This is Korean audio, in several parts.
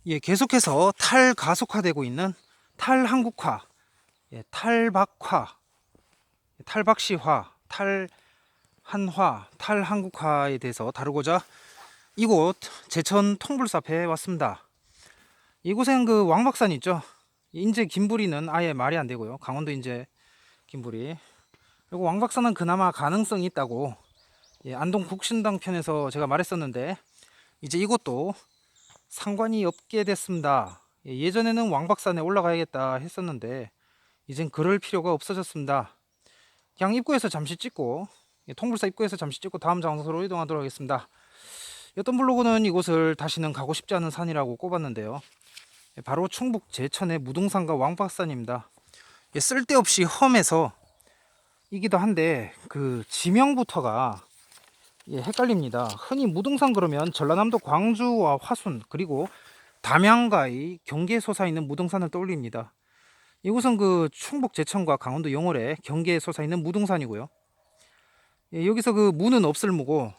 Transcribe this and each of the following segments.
예, 계속해서 탈가속화되고 있는 탈한국화, 예, 탈박화, 탈박시화, 탈한화, 탈한국화에 대해서 다루고자 이곳 제천 통불사 앞에 왔습니다. 이곳엔 그 왕박산 있죠. 인제 김부리는 아예 말이 안 되고요. 강원도 인제 김부리. 그리고 왕박산은 그나마 가능성이 있다고, 예, 안동 국신당 편에서 제가 말했었는데 이제 이것도 상관이 없게 됐습니다. 예, 예전에는 왕박산에 올라가야겠다 했었는데 이젠 그럴 필요가 없어졌습니다. 그냥 입구에서 잠시 찍고, 예, 통불사 입구에서 잠시 찍고 다음 장소로 이동하도록 하겠습니다. 어떤 블로그는 이곳을 다시는 가고 싶지 않은 산이라고 꼽았는데요. 예, 바로 충북 제천의 무등산과 왕박산입니다. 예, 쓸데없이 험해서 이기도 한데 그 지명부터가, 예, 헷갈립니다. 흔히 무등산 그러면 전라남도 광주와 화순 그리고 담양과의 경계에 솟아있는 무등산을 떠올립니다. 이곳은 그 충북 제천과 강원도 영월에 경계에 솟아있는 무등산이고요. 예, 여기서 그 무는 없을무고,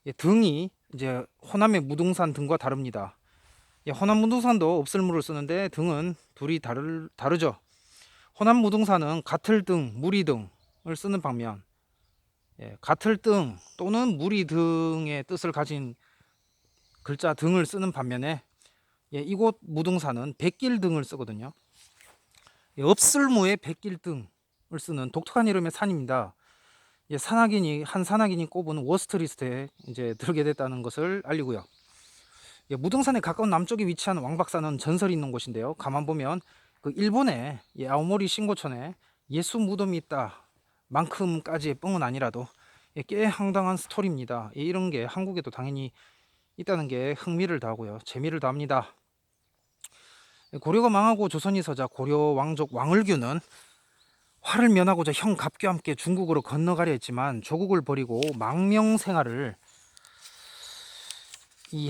예, 등이 이제 호남의 무등산 등과 다릅니다. 예, 호남 무등산도 없을무를 쓰는데 등은 둘이 다르죠. 호남 무등산은 가틀 등, 무리 등을 쓰는 반면, 예, 가틀 등 또는 무리 등의 뜻을 가진 글자 등을 쓰는 반면에, 예, 이곳 무등산은 백길 등을 쓰거든요. 예, 없을무의 백길 등을 쓰는 독특한 이름의 산입니다. 예, 한 산악인이 꼽은 워스트 리스트에 이제 들게 됐다는 것을 알리고요. 예, 무등산에 가까운 남쪽에 위치한 왕박산은 전설이 있는 곳인데요. 가만 보면 그 일본의, 예, 아오모리 신고촌에 예수 무덤이 있다 만큼까지의 뻥은 아니라도, 예, 꽤 황당한 스토리입니다. 예, 이런 게 한국에도 당연히 있다는 게 흥미를 더하고요. 재미를 더합니다. 예, 고려가 망하고 조선이 서자 고려 왕족 왕을규는 화를 면하고자 형 갑과 함께 중국으로 건너가려 했지만 조국을 버리고 망명 생활을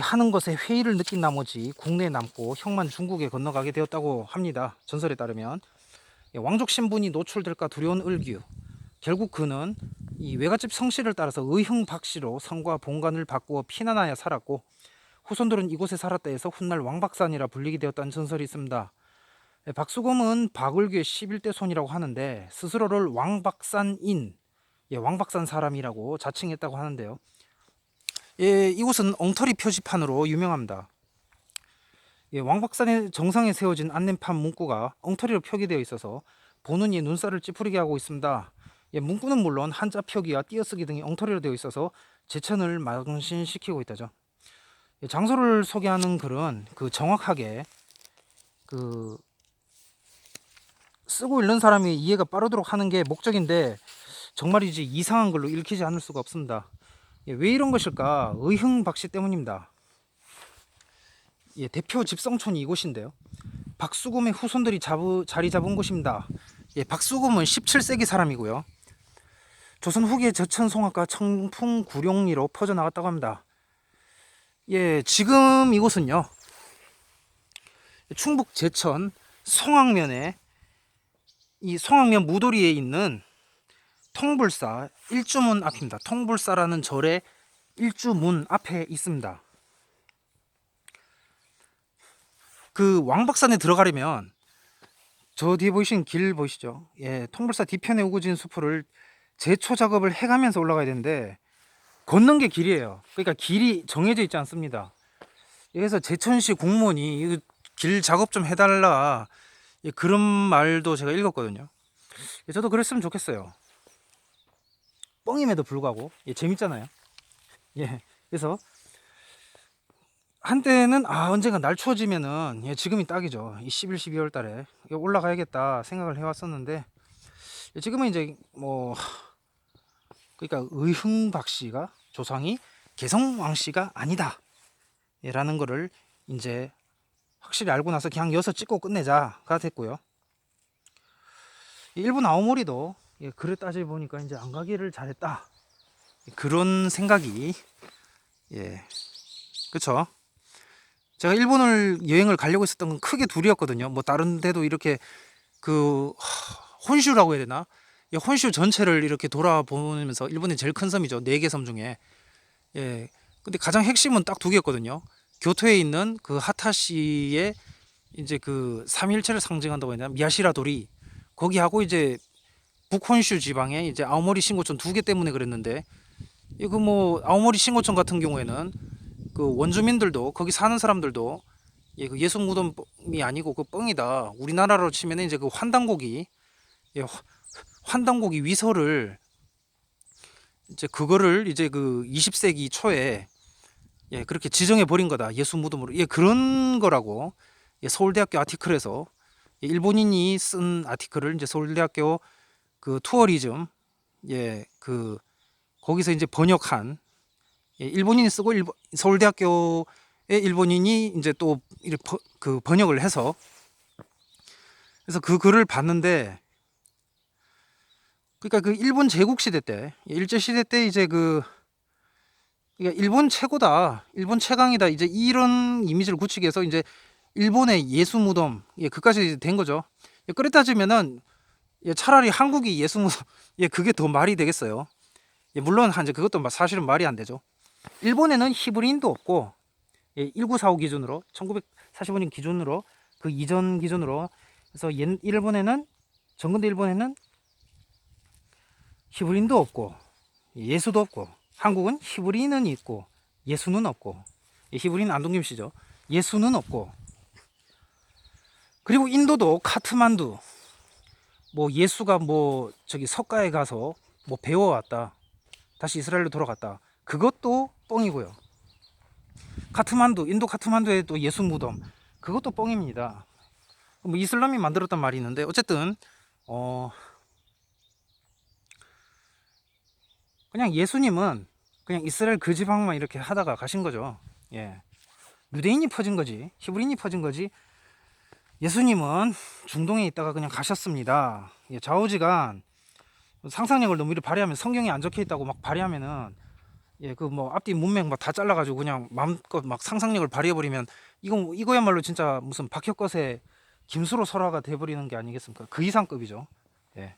하는 것에 회의를 느낀 나머지 국내에 남고 형만 중국에 건너가게 되었다고 합니다. 전설에 따르면, 예, 왕족 신분이 노출될까 두려운 을규, 결국 그는 이 외갓집 성씨를 따라서 의흥 박씨로 성과 본관을 바꾸어 피난하여 살았고 후손들은 이곳에 살았다 해서 훗날 왕박산이라 불리게 되었다는 전설이 있습니다. 예, 박수검은 박을규의 11대 손이라고 하는데 스스로를 왕박산인, 예, 왕박산 사람이라고 자칭했다고 하는데요. 예, 이곳은 엉터리 표지판으로 유명합니다. 예, 왕박산의 정상에 세워진 안내판 문구가 엉터리로 표기되어 있어서 보는 이의 눈살을 찌푸리게 하고 있습니다. 예, 문구는 물론 한자 표기와 띄어쓰기 등이 엉터리로 되어 있어서 제천을 망신시키고 있다죠. 예, 장소를 소개하는 글은 그 정확하게 그 쓰고 읽는 사람이 이해가 빠르도록 하는 게 목적인데 정말이지 이상한 걸로 읽히지 않을 수가 없습니다. 예, 왜 이런 것일까? 의흥박씨 때문입니다. 예, 대표 집성촌이 이곳인데요. 박수곰의 후손들이 자리 잡은 곳입니다. 예, 박수곰은 17세기 사람이고요. 조선 후기에 저천 송악과 청풍 구룡리로 퍼져나갔다고 합니다. 예, 지금 이곳은요, 충북 제천 송악면에, 이 송악면 무도리에 있는 통불사 일주문 앞입니다. 통불사라는 절의 일주문 앞에 있습니다. 그 왕박산에 들어가려면 저 뒤에 보이시는 길 보이시죠? 예, 통불사 뒤편에 우거진 수풀을 제초 작업을 해가면서 올라가야 되는데 걷는 게 길이에요. 그러니까 길이 정해져 있지 않습니다. 그래서 제천시 공무원이 길 작업 좀 해달라, 예, 그런 말도 제가 읽었거든요. 예, 저도 그랬으면 좋겠어요. 뻥임에도 불구하고, 예, 재밌잖아요. 예, 그래서 한때는 언젠가 날 추워지면은, 예, 지금이 딱이죠. 이 11, 12월 달에 올라가야겠다 생각을 해왔었는데, 예, 지금은 이제 뭐, 그러니까 의흥박 씨가 조상이 개성왕 씨가 아니다, 예, 라는 거를 이제 확실히 알고 나서 그냥 여서 찍고 끝내자가 됐고요. 일본 아오모리도, 예, 그래 따져 보니까 이제 안 가기를 잘했다, 그런 생각이, 예, 그쵸. 제가 일본을 여행을 가려고 했었던 건 크게 둘이었거든요. 뭐 다른 데도 이렇게 그 혼슈라고 해야 되나? 예, 혼슈 전체를 이렇게 돌아보면서 일본의 제일 큰 섬이죠. 4개 섬 중에. 예. 근데 가장 핵심은 딱 두 개였거든요. 교토에 있는 그 하타시의 이제 그 삼일체를 상징한다고 했나 미야시라 도리 거기하고 이제 북혼슈 지방에 이제 아오모리 신고촌 두 개 때문에 그랬는데 이거 뭐 아오모리 신고촌 같은 경우에는 그 원주민들도 거기 사는 사람들도 예, 그 예수 무덤이 아니고 그 뻥이다. 우리나라로 치면 이제 그 환단고기 예, 환단고기 위서를 이제 그거를 이제 그 20세기 초에 예, 그렇게 지정해 버린 거다. 예수 무덤으로. 예, 그런 거라고. 예, 서울대학교 아티클에서 예, 일본인이 쓴 아티클을 이제 서울대학교 그 투어리즘 예, 그 거기서 이제 번역한 예, 일본인이 쓰고 서울대학교의 일본인이 이제 또 그 번역을 해서 그래서 그 글을 봤는데 그러니까 그 일본 제국 시대 때 일제 시대 때 이제 그 그러니까 일본 최고다, 일본 최강이다 이제 이런 이미지를 굳히기 위해서 이제 일본의 예수 무덤 예 그까지 된 거죠. 예, 그래 따지면은 예, 차라리 한국이 예수 무덤 예 그게 더 말이 되겠어요. 예, 물론 이제 그것도 사실은 말이 안 되죠. 일본에는 히브리인도 없고 예, 1945 기준으로 1945년 기준으로 그 이전 기준으로 그래서 일본에는 전근대 일본에는 히브리인도 없고 예수도 없고 한국은 히브리인은 있고 예수는 없고 히브리인 안동김 씨죠. 예수는 없고 그리고 인도도 카트만두 뭐 예수가 뭐 저기 석가에 가서 뭐 배워왔다 다시 이스라엘로 돌아갔다 그것도 뻥이고요. 카트만두 인도 카트만두에 또 예수 무덤 그것도 뻥입니다. 뭐 이슬람이 만들었단 말이 있는데 어쨌든 그냥 예수님은 그냥 이스라엘 그 지방만 이렇게 하다가 가신 거죠. 예. 유대인이 퍼진 거지 히브리인이 퍼진 거지 예수님은 중동에 있다가 그냥 가셨습니다. 예, 좌우지간 상상력을 너무 이렇게 발휘하면 성경에 안 적혀 있다고 막 발휘하면은 예, 그 뭐 앞뒤 문맥 막 다 잘라가지고 그냥 마음껏 막 상상력을 발휘해 버리면 이거야말로 진짜 무슨 박혁것의 김수로 설화가 돼버리는 게 아니겠습니까? 그 이상급이죠. 예.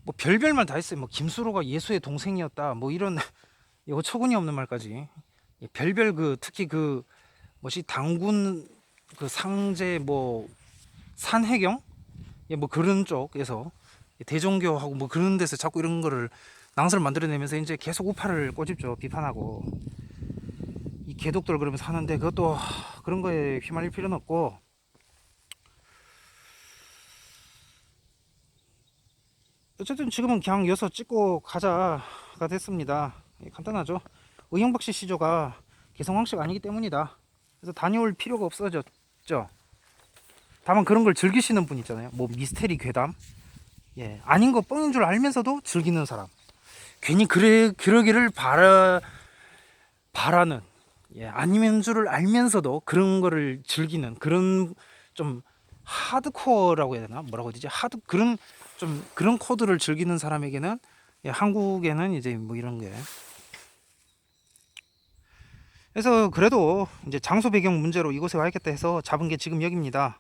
뭐 별별 말 다 했어요. 뭐 김수로가 예수의 동생이었다. 뭐 이런 어처구니 없는 말까지. 예, 별별 그 특히 그 뭐지 당군 그 상제 뭐 산해경 예, 뭐 그런 쪽에서 대종교하고 뭐 그런 데서 자꾸 이런 거를 낭설을 만들어내면서 이제 계속 우파를 꼬집죠. 비판하고 이 개독들 그러면서 하는데 그것도 그런 거에 휘말릴 필요는 없고 어쨌든 지금은 그냥 여서 찍고 가자가 됐습니다. 예, 간단하죠. 의형박씨 시조가 개성왕씨가 아니기 때문이다. 그래서 다녀올 필요가 없어졌죠. 다만 그런 걸 즐기시는 분 있잖아요. 뭐 미스테리 괴담 예, 아닌 거 뻥인 줄 알면서도 즐기는 사람 괜히 그러기를 바라는 예, 아니면 줄을 알면서도 그런 거를 즐기는 그런 좀 하드코어라고 해야 되나 뭐라고 해야 되지 그런 좀 그런 코드를 즐기는 사람에게는 예, 한국에는 이제 뭐 이런 게 그래서 그래도 이제 장소 배경 문제로 이곳에 와야겠다 해서 잡은 게 지금 여기입니다.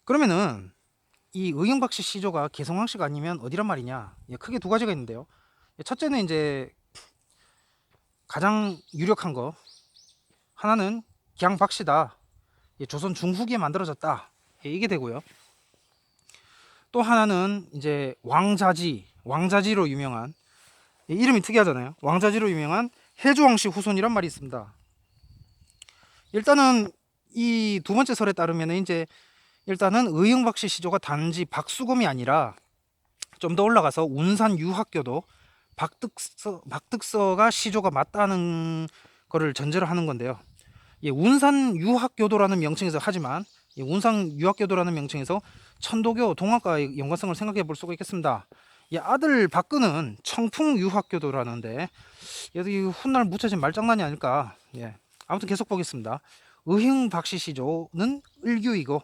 그러면은 이 의형박씨 시조가 개성왕씨가 아니면 어디란 말이냐? 예, 크게 두 가지가 있는데요. 예, 첫째는 이제 가장 유력한 거 하나는 기양박씨다. 예, 조선 중후기에 만들어졌다. 예, 이게 되고요. 또 하나는 이제 왕자지로 유명한 예, 이름이 특이하잖아요. 왕자지로 유명한 해조왕씨 후손이란 말이 있습니다. 일단은 이 두 번째 설에 따르면 이제 일단은 의형박씨 시조가 단지 박수검이 아니라 좀 더 올라가서 운산 유학교도 박득서가 시조가 맞다는 거를 전제로 하는 건데요. 예, 운산 유학교도라는 명칭에서 하지만 예, 운산 유학교도라는 명칭에서 천도교 동학과의 연관성을 생각해 볼 수가 있겠습니다. 예, 아들 박근은 청풍 유학교도라는데 여기 훗날 묻혀진 말장난이 아닐까. 예, 아무튼 계속 보겠습니다. 의형박씨 시조는 을규이고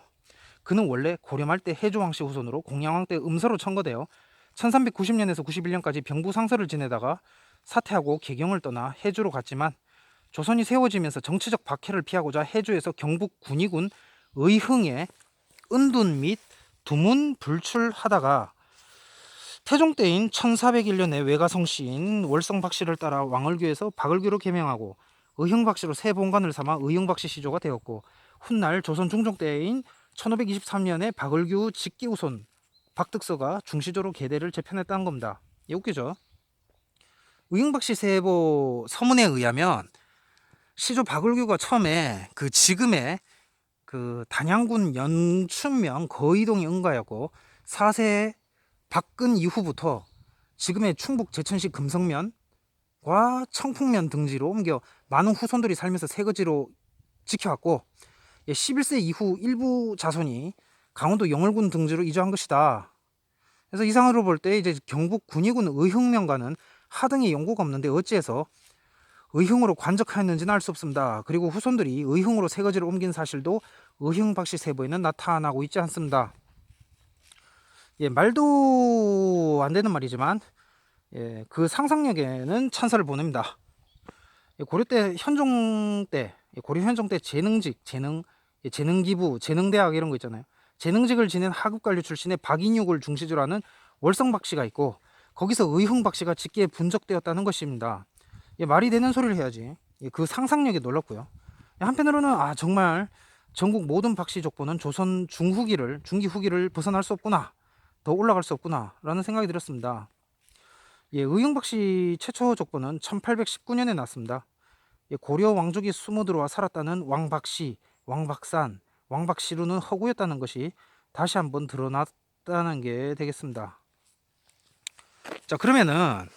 그는 원래 고려말 때 해조왕씨 후손으로 공양왕 때 음서로 청거되어 1390년에서 91년까지 병부상서를 지내다가 사퇴하고 개경을 떠나 해주로 갔지만 조선이 세워지면서 정치적 박해를 피하고자 해주에서 경북 군위군 의흥에 은둔 및 두문 불출하다가 태종 때인 1401년에 외가성 시인 월성박씨를 따라 왕을교에서 박을교로 개명하고 의흥박씨로 새 본관을 삼아 의흥박씨 시조가 되었고, 훗날 조선 중종 때인 1523년에 박을교 직기우손 박득서가 중시조로 계대를 재편했다는 겁니다. 예, 웃기죠? 의흥박씨 세보 서문에 의하면 시조 박을교가 처음에 그 지금의 그 단양군 연춘면 거의동이 응가였고, 4세 박근 이후부터 지금의 충북 제천시 금성면과 청풍면 등지로 옮겨 많은 후손들이 살면서 세거지로 지켜왔고, 11세 이후 일부 자손이 강원도 영월군 등지로 이주한 것이다. 그래서 이상으로 볼 때 이제 경북 군위군 의흥면과는 하등의 연고가 없는데 어찌해서 의흥으로 관적하였는지는 알 수 없습니다. 그리고 후손들이 의흥으로 세거지를 옮긴 사실도 의흥박씨 세보에는 나타나고 있지 않습니다. 예, 말도 안 되는 말이지만, 예, 그 상상력에는 찬사를 보냅니다. 예, 고려 때 현종 때, 고려 현종 때 재능직, 재능기부, 재능대학 이런 거 있잖아요. 재능직을 지낸 하급관료 출신의 박인육을 중시주로 하는 월성박씨가 있고, 거기서 의흥박씨가 직계에 분적되었다는 것입니다. 예, 말이 되는 소리를 해야지. 예, 그 상상력이 놀랍고요. 예, 한편으로는 정말 전국 모든 박씨 족보는 조선 중기 후기를 벗어날 수 없구나, 더 올라갈 수 없구나 라는 생각이 들었습니다. 예, 의흥박씨 최초 족보는 1819년에 났습니다. 예, 고려 왕족이 숨어들어와 살았다는 왕박씨, 왕박산, 왕박씨루는 허구였다는 것이 다시 한번 드러났다는 게 되겠습니다. 자, 그러면은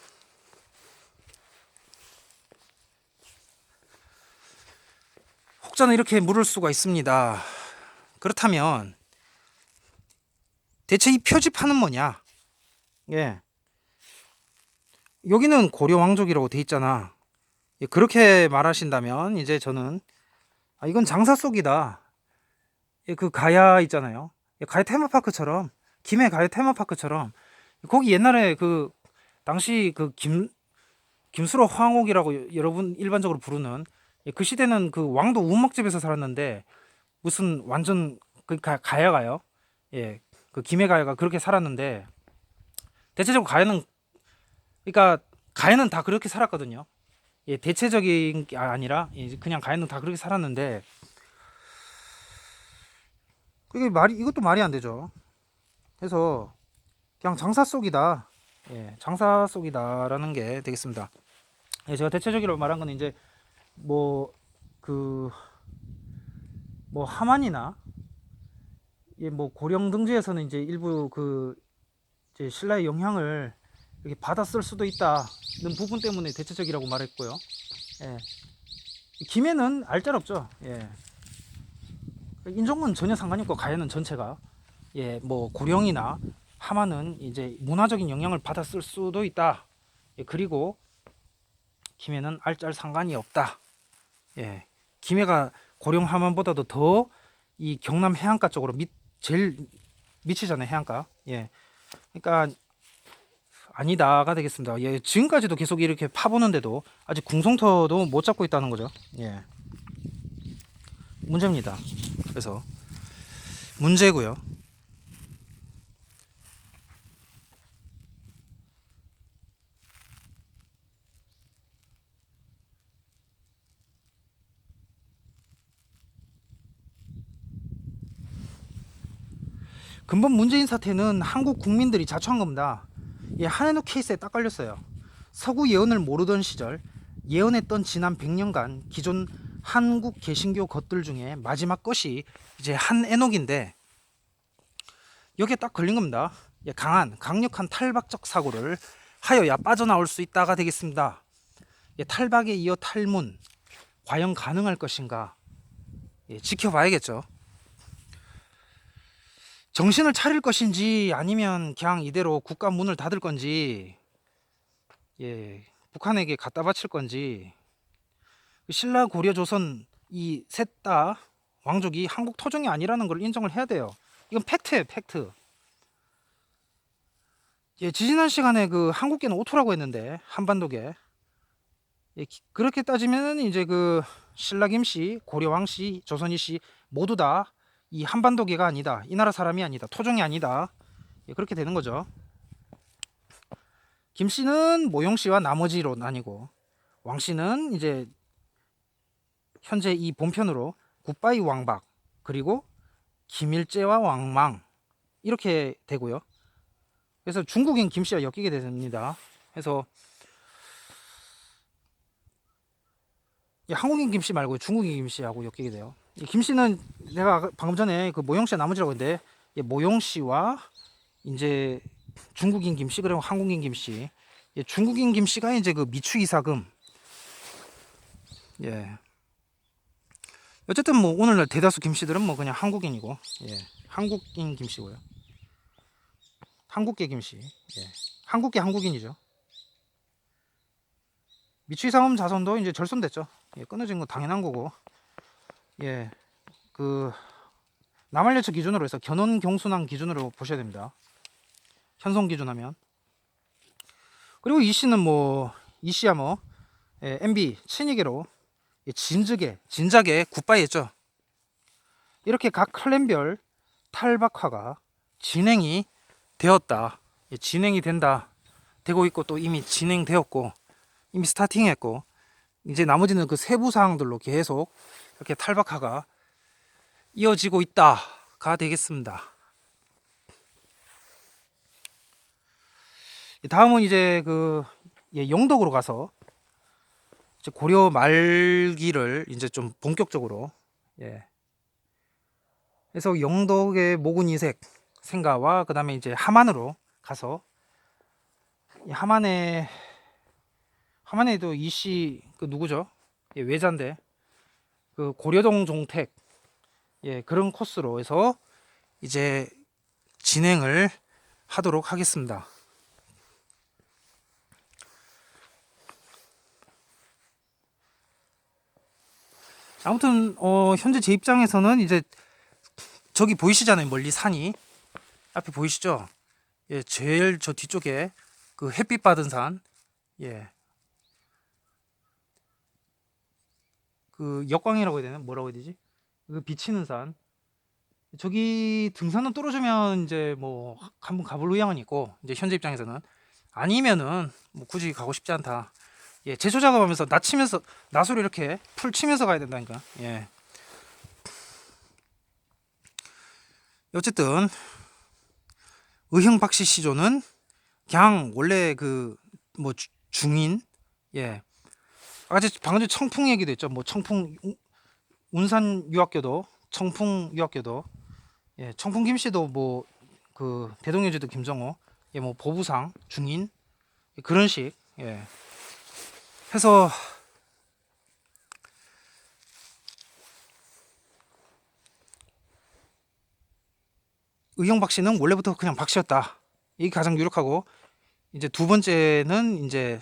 혹자는 이렇게 물을 수가 있습니다. 그렇다면 대체 이 표지판은 뭐냐? 예, 여기는 고려 왕족이라고 돼 있잖아. 예, 그렇게 말하신다면 이제 저는 이건 장사 속이다. 예, 그 가야 있잖아요. 예, 가야 테마파크처럼, 김해 가야 테마파크처럼, 거기 옛날에 그 당시 그 김수로 황옥이라고 여러분 일반적으로 부르는, 예, 그 시대는 그 왕도 우먹집에서 살았는데 무슨 완전 그 가야가요. 예, 그 김해 가야가 그렇게 살았는데, 대체적으로 가야는, 그러니까 가야는 다 그렇게 살았거든요. 예, 대체적인 게 아니라 그냥 가야는 다 그렇게 살았는데, 그게 이것도 말이 안 되죠. 그래서 그냥 장사 속이다. 예, 장사 속이다라는 게 되겠습니다. 예, 제가 대체적으로 말한 건 이제 뭐 그 뭐 하만이나, 예, 뭐 고령 등지에서는 이제 일부 그 이제 신라의 영향을 이렇게 받았을 수도 있다는 부분 때문에 대체적이라고 말했고요. 예, 김해는 알짤없죠. 예, 인종은 전혀 상관이 없고 가야는 전체가, 예, 뭐 고령이나 하만은 이제 문화적인 영향을 받았을 수도 있다. 예, 그리고 김해는 알짤 상관이 없다. 예, 김해가 고령 하만보다도 더 이 경남 해안가 쪽으로 제일 미치잖아요, 해안가. 예, 그러니까 아니다가 되겠습니다. 예, 지금까지도 계속 이렇게 파보는데도 아직 궁성터도 못 잡고 있다는 거죠. 예, 문제입니다. 그래서 문제고요. 근본 문재인 사태는 한국 국민들이 자초한 겁니다. 예, 한해노 케이스에 딱 걸렸어요. 서구 예언을 모르던 시절 예언했던 지난 100년간 기존 한국 개신교 것들 중에 마지막 것이 이제 한에녹인데, 여기에 딱 걸린 겁니다. 예, 강력한 탈박적 사고를 하여야 빠져나올 수 있다가 되겠습니다. 예, 탈박에 이어 탈문, 과연 가능할 것인가? 예, 지켜봐야겠죠. 정신을 차릴 것인지 아니면 그냥 이대로 국가 문을 닫을 건지, 예, 북한에게 갖다 바칠 건지. 신라 고려 조선 이 셋 다 왕족이 한국 토종이 아니라는 걸 인정을 해야 돼요. 이건 팩트예요, 팩트. 예, 지지난 시간에 그 한국계는 오토라고 했는데 한반도계, 예, 그렇게 따지면 이제 그 신라 김씨, 고려 왕씨, 조선 이씨 모두 다 이 한반도계가 아니다, 이 나라 사람이 아니다, 토종이 아니다. 예, 그렇게 되는 거죠. 김씨는 모용씨와 나머지로 나뉘고, 왕씨는 이제 현재 이 본편으로 굿바이 왕박, 그리고 김일제와 왕망 이렇게 되고요. 그래서 중국인 김씨와 엮이게 됩니다. 그래서 한국인 김씨 말고 중국인 김씨하고 엮이게 돼요. 이 김씨는 내가 방금 전에 그 모용씨와 나머지라고 했는데, 모용씨와 이제 중국인 김씨, 그리고 한국인 김씨. 중국인 김씨가 이제 그 미추 이사금. 예. 어쨌든 뭐 오늘날 대다수 김씨들은 뭐 그냥 한국인이고, 예. 한국인 김씨고요. 한국계 김씨. 예. 한국계 한국인이죠. 미추 이사금 자손도 이제 절손됐죠. 예. 끊어진 건 당연한 거고. 예. 그 남한열차 기준으로 해서 견원 경순왕 기준으로 보셔야 됩니다. 현송 기준하면. 그리고 이 씨는 뭐 이 씨야 뭐 MB 친이계로 진작에 굿바이 했죠. 이렇게 각 클랜별 탈박화가 진행이 되었다. 진행이 된다. 되고 있고, 또 이미 진행되었고, 이미 스타팅했고, 이제 나머지는 그 세부 사항들로 계속 이렇게 탈박화가 이어지고 있다가 되겠습니다. 다음은 이제 그 영덕으로 가서 이제 고려 말기를 이제 좀 본격적으로, 그래서 영덕의 모군 이색 생가와 그 다음에 이제 함안으로 가서, 함안에도 이씨 그 누구죠? 외자인데 그 고려동 종택, 그런 코스로 해서 이제 진행을 하도록 하겠습니다. 아무튼 현재 제 입장에서는 이제 저기 보이시잖아요, 멀리 산이 앞에 보이시죠? 제일 저 뒤쪽에 그 햇빛 받은 산, 그 역광이라고 해야 되나, 뭐라고 해야 되지? 그 비치는 산, 저기 등산은 떨어지면 이제 뭐 한번 가볼 의향은 있고, 이제 현재 입장에서는 아니면은 뭐 굳이 가고 싶지 않다. 제초 작업하면서 나소리 이렇게 풀 치면서 가야 된다니까. 어쨌든 의형박씨 시조는 그냥 원래 그 뭐 중인, 아까 방금 전에 청풍 얘기도 했죠. 뭐 청풍 운산 유학교도, 청풍 유학교도, 청풍 김씨도 뭐 그 대동여제도 김정호, 뭐 보부상 중인 그런 식, 해서 의형 박씨는 원래부터 그냥 박씨였다. 이게 가장 유력하고, 이제 두 번째는 이제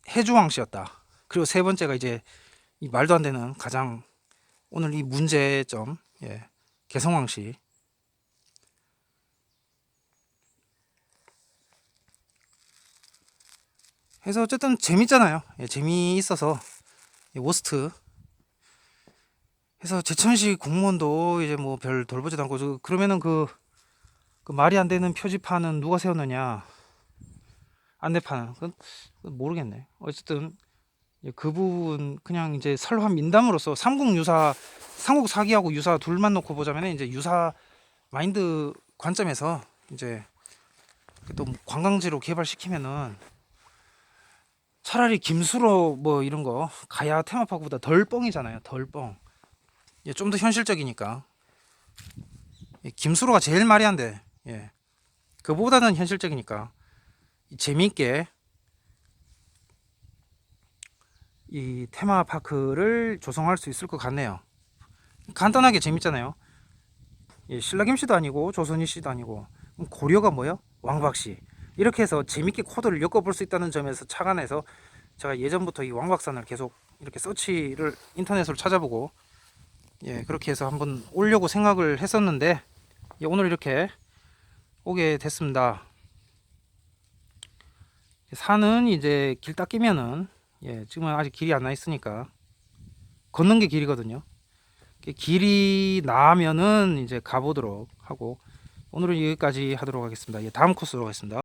해주왕 씨였다. 그리고 세 번째가 이제 이 말도 안 되는 가장 오늘 이 문제점, 개성왕 씨. 해서 어쨌든 재밌잖아요. 재미있어서 워스트. 해서 제천시 공무원도 이제 뭐 별 돌보지도 않고, 그러면은 그 말이 안 되는 표지판은 누가 세웠느냐, 안내판은. 그건 모르겠네. 어쨌든 그 부분 그냥 이제 설화 민담으로서 삼국 사기하고 유사 둘만 놓고 보자면, 이제 유사 마인드 관점에서 이제 또 관광지로 개발시키면은 차라리 김수로 뭐 이런 거 가야 테마파크보다 덜 뻥이잖아요. 덜 뻥. 좀 더 현실적이니까. 김수로가 제일 말이 안 돼. 그보다는 현실적이니까 재미있게 이 테마파크를 조성할 수 있을 것 같네요. 간단하게 재밌잖아요. 신라김씨도 아니고 조선이씨도 아니고, 고려가 뭐요? 왕박씨. 이렇게 해서 재밌게 코드를 엮어볼 수 있다는 점에서 착안해서 제가 예전부터 이 왕박산을 계속 이렇게 서치를 인터넷으로 찾아보고, 그렇게 해서 한번 오려고 생각을 했었는데, 오늘 이렇게 오게 됐습니다. 산은 이제 길 딱 끼면은, 지금은 아직 길이 안 나 있으니까 걷는 게 길이거든요. 길이 나면은 이제 가보도록 하고, 오늘은 여기까지 하도록 하겠습니다. 예, 다음 코스로 가겠습니다.